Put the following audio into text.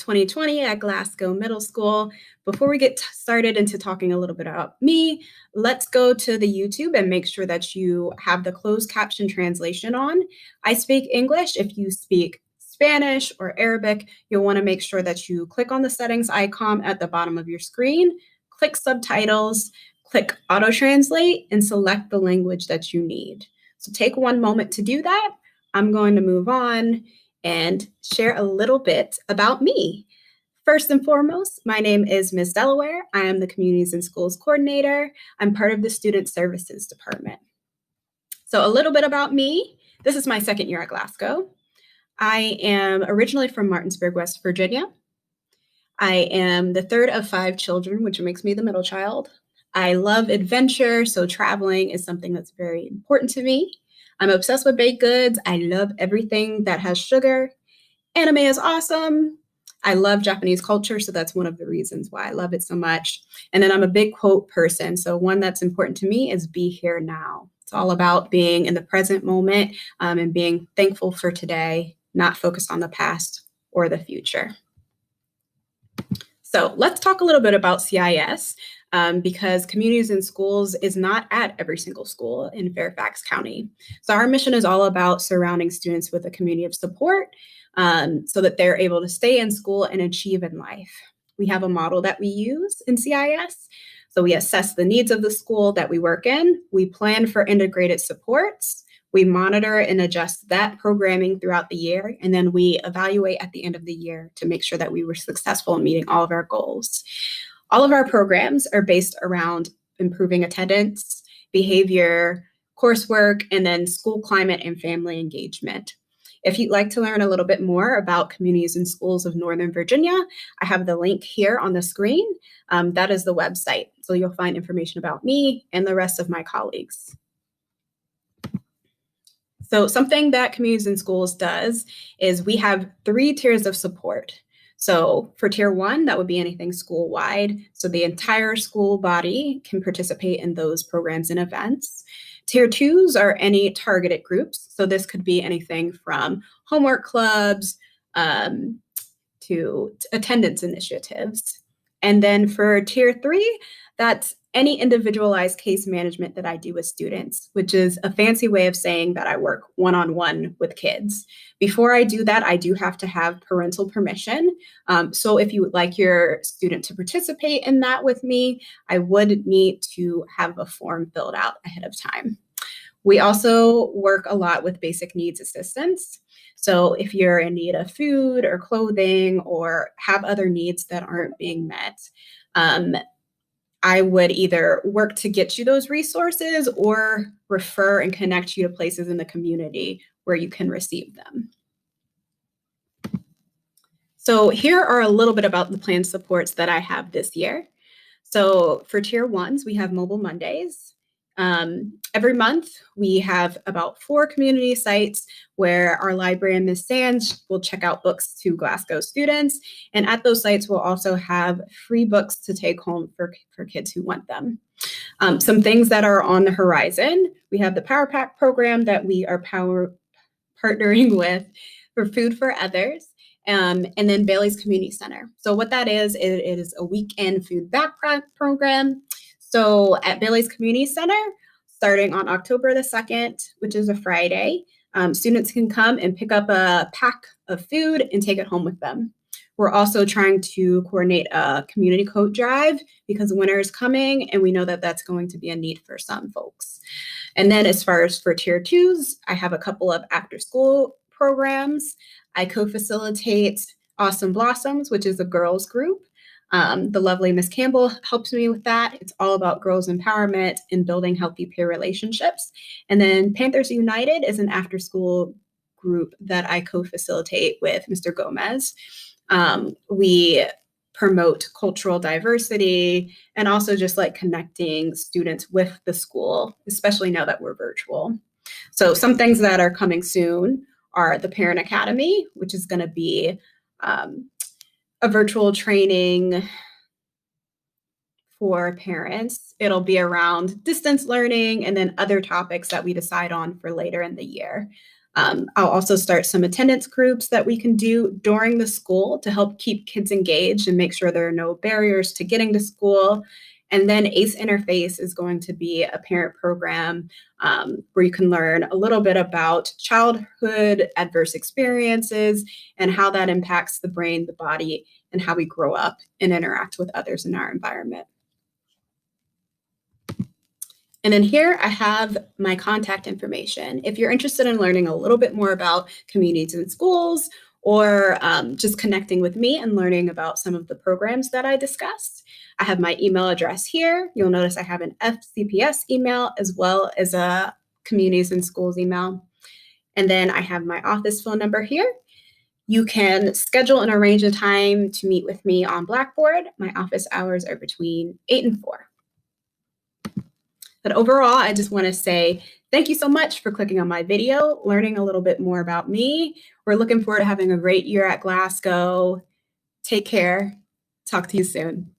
2020 at Glasgow Middle School. Before we get started into talking a little bit about me, let's go to the YouTube and make sure that you have the closed caption translation on. I speak English. If you speak Spanish or Arabic, you'll want to make sure that you click on the settings icon at the bottom of your screen, click subtitles, click auto translate, and select the language that you need. So take one moment to do that. I'm going to move on and share a little bit about me. First and foremost, my name is Ms. Delaware. I am the Communities and Schools Coordinator. I'm part of the Student Services Department. So a little bit about me. This is my second year at Glasgow. I am originally from Martinsburg, West Virginia. I am the third of 5 children, which makes me the middle child. I love adventure, so traveling is something that's very important to me. I'm obsessed with baked goods. I love everything that has sugar. Anime is awesome. I love Japanese culture, so that's one of the reasons why I love it so much. And then I'm a big quote person. So one that's important to me is be here now. It's all about being in the present moment and being thankful for today, not focused on the past or the future. So let's talk a little bit about CIS. Because Communities and Schools is not at every single school in Fairfax County. So our mission is all about surrounding students with a community of support so that they're able to stay in school and achieve in life. We have a model that we use in CIS. So we assess the needs of the school that we work in. We plan for integrated supports. We monitor and adjust that programming throughout the year. And then we evaluate at the end of the year to make sure that we were successful in meeting all of our goals. All of our programs are based around improving attendance, behavior, coursework, and then school climate and family engagement. If you'd like to learn a little bit more about Communities and Schools of Northern Virginia, I have the link here on the screen. That is the website. So you'll find information about me and the rest of my colleagues. So something that Communities and Schools does is we have 3 tiers of support. So for tier 1, that would be anything school-wide. So the entire school body can participate in those programs and events. Tier 2s are any targeted groups. So this could be anything from homework clubs to attendance initiatives. And then for tier 3, that's any individualized case management that I do with students, which is a fancy way of saying that I work one-on-one with kids. Before I do that, I do have to have parental permission. So if you would like your student to participate in that with me, I would need to have a form filled out ahead of time. We also work a lot with basic needs assistance. So if you're in need of food or clothing or have other needs that aren't being met, I would either work to get you those resources or refer and connect you to places in the community where you can receive them. So here are a little bit about the planned supports that I have this year. So for tier 1s, we have Mobile Mondays. Every month, we have about 4 community sites where our librarian, Ms. Sands, will check out books to Glasgow students. And at those sites, we'll also have free books to take home for kids who want them. Some things that are on the horizon, we have the Power Pack program that we are partnering with for Food for Others. And then Bailey's Community Center. So what that is, it is a weekend food backpack program. So at Bailey's Community Center, starting on October the 2nd, which is a Friday, students can come and pick up a pack of food and take it home with them. We're also trying to coordinate a community coat drive because winter is coming and we know that that's going to be a need for some folks. And then as far as for tier 2s, I have a couple of after school programs. I co-facilitate Awesome Blossoms, which is a girls group. The lovely Miss Campbell helps me with that. It's all about girls' empowerment and building healthy peer relationships. And then Panthers United is an after-school group that I co-facilitate with Mr. Gomez. We promote cultural diversity and also just like connecting students with the school, especially now that we're virtual. So some things that are coming soon are the Parent Academy, which is going to be a virtual training for parents. It'll be around distance learning and then other topics that we decide on for later in the year. I'll also start some attendance groups that we can do during the school to help keep kids engaged and make sure there are no barriers to getting to school. And then ACE Interface is going to be a parent program where you can learn a little bit about childhood adverse experiences and how that impacts the brain, the body, and how we grow up and interact with others in our environment. And then here I have my contact information. If you're interested in learning a little bit more about communities and schools, or just connecting with me and learning about some of the programs that I discussed, I have my email address here. You'll notice I have an FCPS email as well as a communities and schools email. And then I have my office phone number here. You can schedule and arrange a time to meet with me on Blackboard. My office hours are between 8 and 4. But overall, I just want to say thank you so much for clicking on my video, learning a little bit more about me. We're looking forward to having a great year at Glasgow. Take care. Talk to you soon.